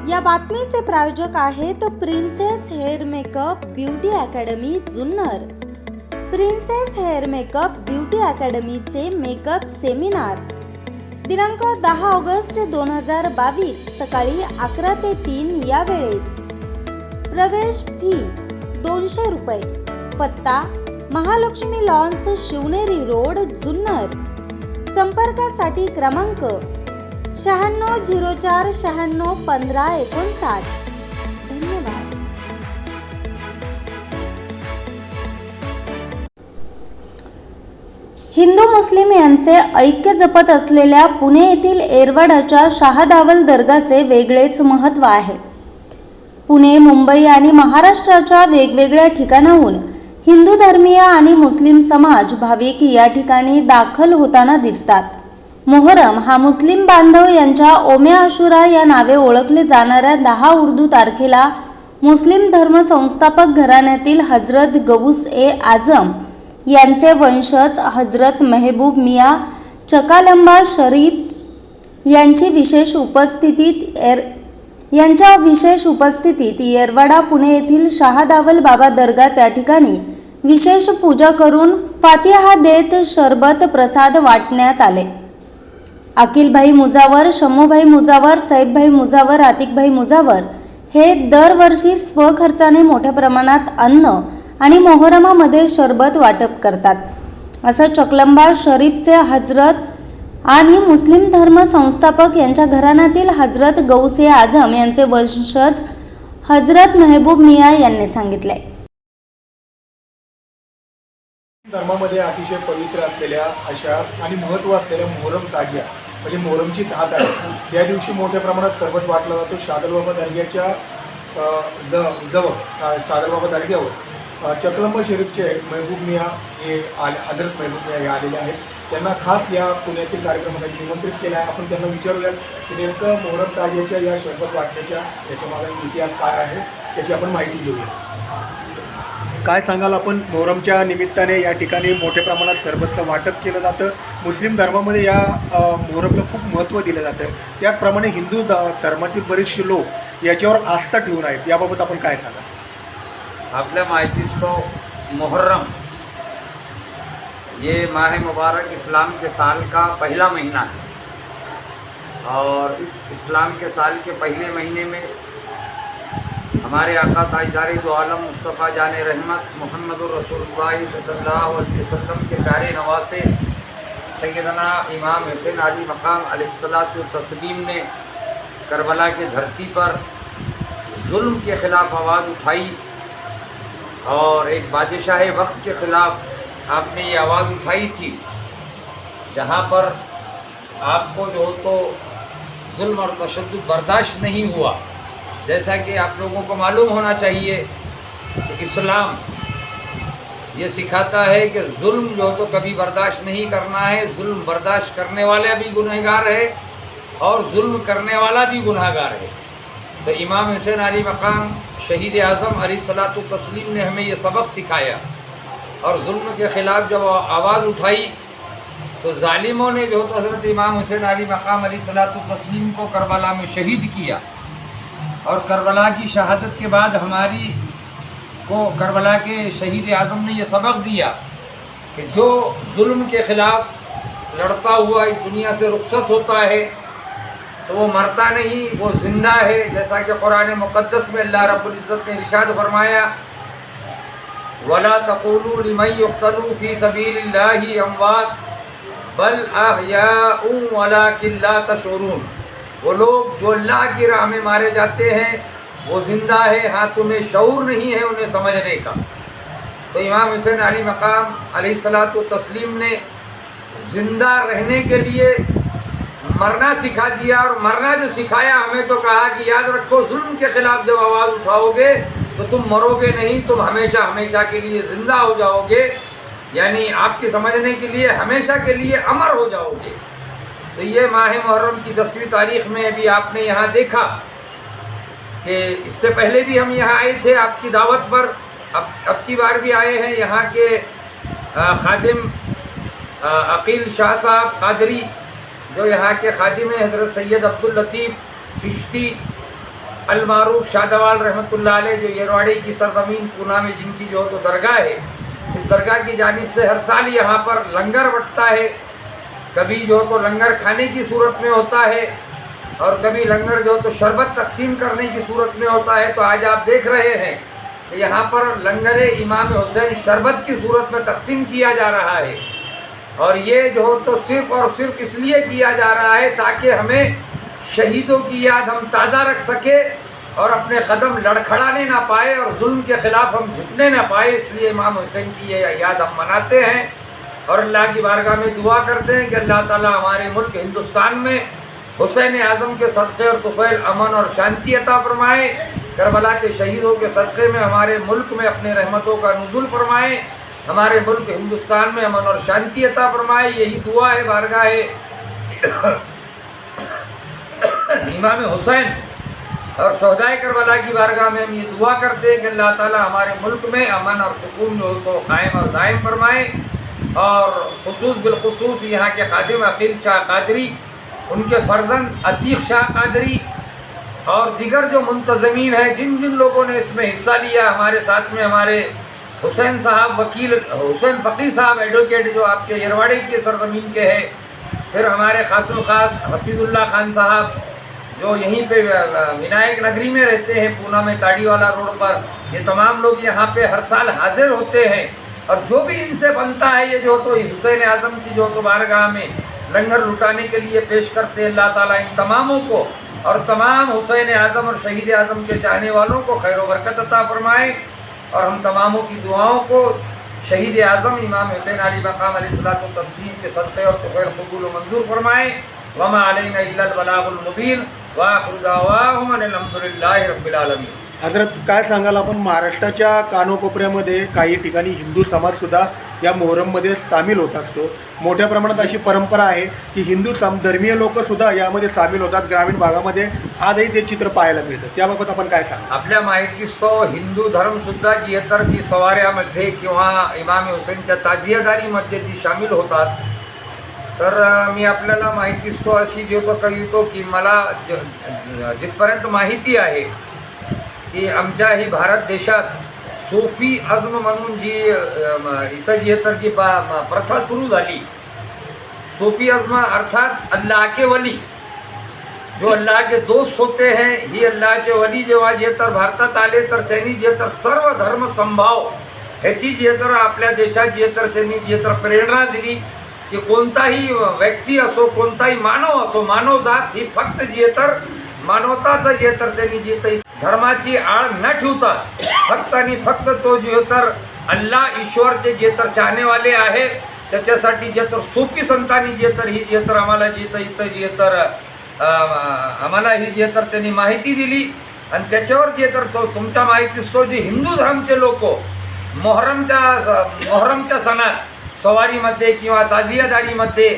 या बातमीचे प्रायोजक आहेत princess hair makeup beauty academy Junnar. Princess hair makeup beauty अकॅडमीचे मेकअप सेमिनार दिनांक 10 ऑगस्ट 2022 सकाळी 11 ते 3 या वेळेस। प्रवेश फी 200 रुपये। पत्ता महालक्ष्मी लॉन्स, शिवनेरी रोड, जुन्नर। संपर्कासाठी क्रमांक 9604 96 15 59। धन्यवाद। हिंदू मुस्लिम यांचे ऐक्य जपत असलेल्या पुणे येथील येरवडाच्या शहादावल दर्गाचे वेगळेच महत्त्व आहे। पुणे, मुंबई आणि महाराष्ट्राच्या वेगवेगळ्या ठिकाणाहून हिंदू धर्मीय आणि मुस्लिम समाज भाविक या ठिकाणी दाखल होताना दिसतात। मोहरम हा मुस्लिम बांधव यांच्या ओमे आशुरा या नावे ओळखले जाणाऱ्या 10 उर्दू तारखेला मुस्लिम धर्म संस्थापक घराण्यातील हजरत गौस ए आझम यांचे वंशज हजरत मेहबूब मियाँ चकालंबा शरीफ यांच्या विशेष उपस्थितीत येरवडा पुणे येथील शहादावल बाबा दर्गा त्या ठिकाणी विशेष पूजा करून फातिहा देत शरबत प्रसाद वाटण्यात आले। अकिलभाई मुजावर, शम्मूभाई मुजावर, सैफभाई मुजावर, आतिकभाई मुजावर हे दरवर्षी स्वखर्चाने मोठ्या प्रमाणात अन्न आणि मोहरमामध्ये शरबत वाटप करतात, असं चकलंबा शरीफचे हजरत आणि मुस्लिम धर्म संस्थापक यांच्या घराण्यातील हजरत गौस ए आझम यांचे वंशज हजरत मेहबूब मियाँ यांनी सांगितले। धर्मामध्ये अतिशय पवित्र असलेल्या अशा आणि महत्त्व असलेल्या मोहरम ताजिया म्हणजे मोहरमची 10 तारीख या दिवशी मोठ्या प्रमाणात सरबत वाटला जातो। शादलबाबा दर्ग्याच्या जवळ शादलबाबा दर्ग्यावर चकलंबा शरीफचे मेहबूब मियाँ हे हजरत मेहबूब मियाँ हे आलेले आहेत। त्यांना खास या पुण्यातील कार्यक्रमासाठी निमंत्रित केलं आहे। आपण त्यांना विचारूयात की नेमकं मोहरम ताजियाच्या या शरबत वाटण्याच्या याच्यामागे इतिहास काय आहे त्याची आपण माहिती घेऊया। काय सांगाल आपण? मोहरमच्या निमित्ताने या ठिकाणी मोठ्या प्रमाणात सरबतचं वाटप केलं जातं। मुस्लिम धर्मामध्ये या मोहरमला खूप महत्त्व दिलं जातं, त्याचप्रमाणे हिंदू धर्मातील बरेचसे लोक याच्यावर आस्था ठेवून आहेत, याबाबत आपण काय सांगाल? आपल्या माहितीस तो मुहर्रम ये माह मुबारक इस्लाम के साल का पहला महीना है और इस इस्लाम के साल के पहले महीने में हमारे आका ताजदार दो आलम मुस्तफ़ा जान रहमत मोहम्मद रसूलुल्लाह सल्लल्लाहु अलैहि वसल्लम के प्यारे नवासे सैयदना इमाम हुसैन अली मकाम अलैहिस्सलातु तस्लीम ने करबला की धरती पर जुल्म के ख़िलाफ़ आवाज़ उठाई और एक बादशाह वक्त के ख़िलाफ़ आपने ये आवाज़ उठाई थी, जहाँ पर आपको जो तो जुल्म और तशद्दुद बर्दाश्त नहीं हुआ। जैसा कि आप लोगों को मालूम होना चाहिए कि इस्लाम ये सिखाता है कि जुल्म जो तो कभी बर्दाश्त नहीं करना है। जुल्म बर्दाश्त करने वाला भी गुनहगार है और जुल्म करने वाला भी गुनहगार है। तो इमाम हुसैन अली मकाम शहीद आज़म अलैहिस्सलातु तस्लीम ने हमें ये सबक सिखाया और जुल्म के ख़िलाफ़ जब आवाज़ उठाई तो जालिमों ने जो तो हज़रत इमाम हुसैन अली मकाम अलैहिस्सलातु तस्लीम को करबला में शहीद किया और करबला की शहादत के बाद हमारी को करबला के शहीद आज़म ने यह सबक दिया कि जो जुल्म के ख़िलाफ़ लड़ता हुआ इस दुनिया से रुखसत होता है तो वो मरता नहीं, वो ज़िंदा है। जैसा कि कुरान मुक़द्दस में अल्लाह रब्बुल इज़्ज़त ने इरशाद फरमाया, वला तक़ूलू लिमन युक़्तलू फ़ी सबीलिल्लाहि अमवात बल अहयाउन वलाकिन ला तशऊरून। वो लोग जो अल्लाह की राह में मारे जाते हैं वो ज़िंदा है, हाँ तुम्हें शऊर नहीं है उन्हें समझने का। तो इमाम हुसैन अली मकाम अलैहिस्सलातु तस्लीम ने ज़िंदा रहने के लिए मरना सिखा दिया और मरना जो सिखाया हमें तो कहा कि याद रखो जुल्म के ख़िलाफ़ जब आवाज़ उठाओगे तो तुम मरोगे नहीं, तुम हमेशा हमेशा के लिए ज़िंदा हो जाओगे, यानी आपके समझने के लिए हमेशा के लिए अमर हो जाओगे। तो ये माह मुहर्रम की 10वीं तारीख़ में अभी आपने यहाँ देखा कि इससे पहले भी हम यहाँ आए थे आपकी दावत पर, अब की बार भी आए हैं। यहाँ के खादिम अकील शाह साहब कादरी जो यहाँ के खादिम हैं, हज़रत सैयद अब्दुल लतीफ़ चिश्ती अलमारूफ शाहदवाल रहमतुल्लाह अलैह, जो येरवाड़ी की सरजमीन पूना में जिनकी जो तो दरगाह है, इस दरगाह की जानिब से हर साल यहाँ पर लंगर बंटता है। कभी जो तो लंगर खाने की सूरत में होता है और कभी लंगर जो तो शरबत तकसीम करने की सूरत में होता है। तो आज आप देख रहे हैं कि यहाँ पर लंगर इमाम हुसैन शरबत की सूरत में तकसीम किया जा रहा है। और ये जो तो सिर्फ़ और सिर्फ इसलिए किया जा रहा है ताकि हमें शहीदों की याद हम ताज़ा रख सके और अपने कदम लड़खड़ाने ना पाए और जुल्म के ख़िलाफ़ हम झुकने ना पाए, इसलिए इमाम हुसैन की ये याद हम मनाते हैं। और अल्लाह की बारगाह में दुआ करते हैं कि अल्लाह ताला हमारे मुल्क हिंदुस्तान में हुसैन आज़म के सदक़े और तुफ़ैल अमन और शांति अता फरमाए। करबला के शहीदों के सदक़े में हमारे मुल्क में अपने रहमतों का नुज़ुल फरमाए, हमारे मुल्क हिंदुस्तान में अमन और शांति अता फरमाए। यही दुआ है बारगाह इमाम हुसैन और शहदाए करबला की बारगाह में हम ये दुआ करते हैं कि अल्लाह ताला हमारे मुल्क में अमन और सुकून जो तो कायम और दायम फरमाए। और खुसूस बिलखुसूस यहाँ के खादिम अकील शाह कादरी, उनके फ़र्जंद अतीक़ शाह कादरी और दीगर जो मुंतज़मीन हैं, जिन जिन लोगों ने इसमें हिस्सा लिया, हमारे साथ में हमारे हुसैन साहब वकील, हुसैन फ़कीह साहब एडवोकेट जो आपके येरवाड़ी की सरजमीन के हैं, फिर हमारे खासुल खास हफीज़ुल्लाह खान साहब जो यहीं पे विनायक नगरी में रहते हैं, पूना में ताड़ी वाला रोड पर। ये तमाम लोग यहाँ पे हर साल हाजिर होते हैं और जो भी इनसे बनता है ये जो तो हुसैन आज़म की जो तो बारगाह में लंगर लुटाने के लिए पेश करते हैं। अल्लाह ताला इन तमामों को और तमाम हुसैन आज़म और शहीद आज़म के चाहने वालों को खैर बरकत अता फरमाए और हम तमामों की दुआओं को शहीद आज़म इमाम हुसैन अली मकाम अलैहिस्सलातु व तस्लीम के सदक़े और तुफ़ैल कबूल व मंजूर फरमाए। वमा अलैना इल्लल बलागुल मुबीन व आखिरु दावाहुम अनिल हम्दुलिल्लाहि रब्बिल आलमीन। हजरत, काय सांगाल आपण महाराष्ट्राच्या कानोकोपऱ्यामध्ये काही ठिकाणी हिंदू समाजसुद्धा या मोहरममध्ये सामील होत असतो। मोठ्या प्रमाणात अशी परंपरा आहे की हिंदू धर्मीय लोकसुद्धा यामध्ये सामील होतात। ग्रामीण भागामध्ये आजही ते चित्र पाहायला मिळतं, त्याबाबत आपण काय सांगा? आपल्या माहितीस तो हिंदू धर्मसुद्धा जी इतर जी सवाऱ्यामध्ये किंवा इमाम हुसेनच्या ताजियादारीमध्ये जी सामील होतात, तर मी आपल्याला माहितीच तो अशी जे कळतो की मला जिथपर्यंत माहिती आहे की आमच्या ही भारत देशात सूफी अज़्म म्हणून जी इथं जी तर जी प्रथा सुरू झाली, सूफी अज़्म अर्थात अल्लाह के वली, जो अल्लाह के दोस्त होते हैं, ही अल्लाह के वली जेव्हा जे तर भारतात आले तर त्यांनी जे तर सर्व धर्म संभाव ह्याची जे तर आपल्या देशात जे तर त्यांनी जे तर प्रेरणा दिली की कोणताही व्यक्ती असो, कोणताही मानव असो, मानवजात ही फक्त जे तर मानवताचं जे तर त्यांनी जे तर धर्माची आळ न ठेवता फक्त आणि फक्त तो जे तर अल्लाह ईश्वरचे जे तर चाहनेवाले आहे त्याच्यासाठी जे तर सूफी संतांनी जे तर ही जे तर आम्हाला जे तर इथं जे तर आम्हाला ही जे तर त्यांनी माहिती दिली आणि त्याच्यावर जे तर तो तुमच्या माहितीस तो जे हिंदू धर्मचे लोक मोहरमच्या सणात सवारीमध्ये किंवा ताजियादारीमध्ये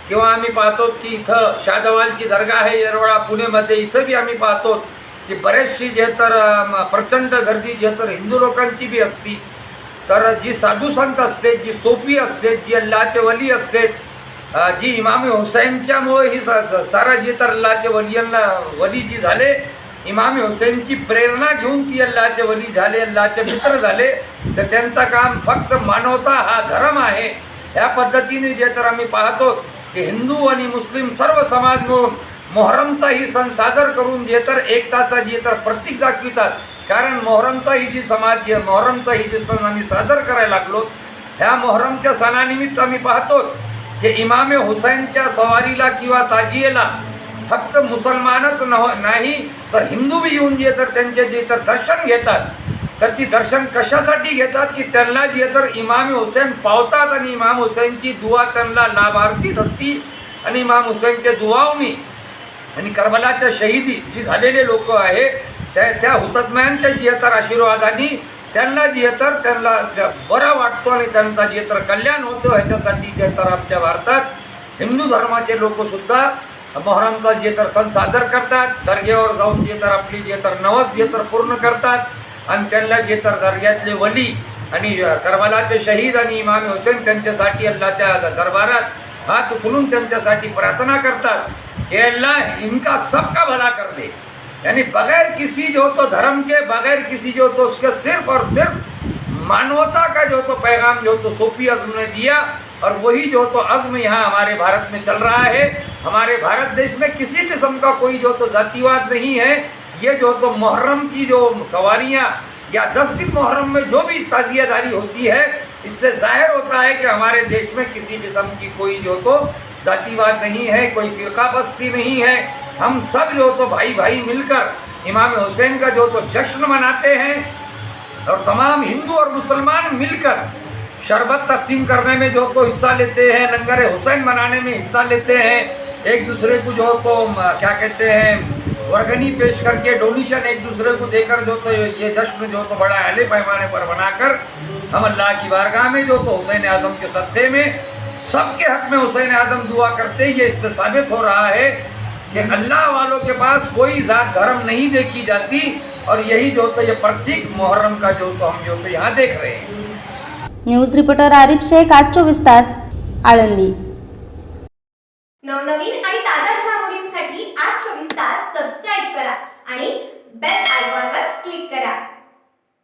किंवा आम्ही पाहतो की इथं शाहदवालची दरगाह आहे येरवडा पुणेमध्ये, इथं बी आम्ही पाहतो की बरेचशी जे तर प्रचंड गर्दी जे तर हिंदू लोकांची बी असती, तर जी साधू संत असते, जी सोफी असते, जी अल्लाहचे वली असते, जी इमाम हुसैनच्यामुळे ही सारा जे तर अल्लाहचे वली जी झाले, इमाम हुसैनची प्रेरणा घेऊन ती अल्लाहचे वली झाले, अल्लाहचे मित्र झाले, तर त्यांचं काम फक्त मानवता हा धर्म आहे। ह्या पद्धतीने जे तर आम्ही पाहतो की हिंदू आणि मुस्लिम सर्व समाज मिळून मोहरमचा ही सण सादर करून जे तर एकताचा जे तर प्रतीक दाखवितात। कारण मोहरमचा ही जी समाज मोहरमचा ही जे सण आम्ही सादर करायला लागलो, ह्या मोहरमच्या सणानिमित्त आम्ही पाहतो की इमाम हुसैनच्या सवारीला किंवा ताजियेला फक्त मुसलमानच नाही तर हिंदू बी येऊन जे तर त्यांचे जे तर दर्शन घेतात। तर ती दर्शन कशासाठी घेतात की त्यांना जे तर इमाम हुसैन पावतात आणि इमाम हुसैनची दुआ त्यांना लाभार्थी ठरती आणि इमाम हुसैनच्या दुआवनी आणि करबलाच्या शहीदी जी झालेले लोक आहे त्या हुतात्म्यांच्या जे तर आशीर्वादाने त्यांना जे तर त्यांना बरं वाटतो आणि त्यांचा जे तर कल्याण होतं। ह्याच्यासाठी जे तर आमच्या भारतात हिंदू धर्माचे लोकसुद्धा मोहरमचा जे तर सण सादर करतात, दर्ग्यावर जाऊन जे तर आपली जे तर नवस जे तर पूर्ण करतात आणि त्यांना जे तर दर्ग्यातले वली आणि करबलाचे शहीद आणि इमाम हुसैन त्यांच्यासाठी अल्लाहच्या दरबारात हात उचलून त्यांच्यासाठी प्रार्थना करतात की अल्लाह इनका सबका भला कर दे, यानी बगैर किसी जो तो धर्म के, बगैर किसी जो तो उसके सिर्फ और सिर्फ मानवता का जो तो पैगाम जो तो सूफी अज़्म ने दिया, और वही जो तो अज़्म यहाँ हमारे भारत में चल रहा है। हमारे भारत देश में किसी किस्म का कोई जो तो जातिवाद नहीं है। ये जो तो मुहर्रम की जो सवारियाँ या 10 दिन मुहर्रम में जो भी ताज़ियादारी होती है, इससे जाहिर होता है कि हमारे देश में किसी किस्म की कोई जो तो जातिवाद नहीं है, कोई फ़िरका बस्ती नहीं है। हम सब जो तो भाई भाई मिलकर इमाम हुसैन का जो तो जश्न मनाते हैं, और तमाम हिंदू और मुसलमान मिलकर शरबत तकसीम करने में जो तो हिस्सा लेते हैं, लंगर हुसैन मनाने में हिस्सा लेते हैं, एक दूसरे को जो तो क्या कहते हैं वर्गनी पेश करके डोनेशन एक दूसरे को देकर जो तो ये जश्न जो तो बड़ा अहले पैमाने पर बनाकर हम अल्लाह की बारगाह में जो तो हुसैन आज़म के सत्ते में सबके हक़ में हुसैन आज़म दुआ करते हैं। ये इससे साबित हो रहा है कि अल्लाह वालों के पास कोई ज़ात धर्म नहीं देखी जाती, और यही जो तो ये प्रतीक मुहर्रम का जो तो हम जो तो यहाँ देख रहे हैं। न्यूज रिपोर्टर आरिफ शेख, आज 24 तास, आळंदी। नवनवीन आणि ताज्या घडामोडींसाठी आज 24 तास सबस्क्राईब करा आणि बेल आयकॉन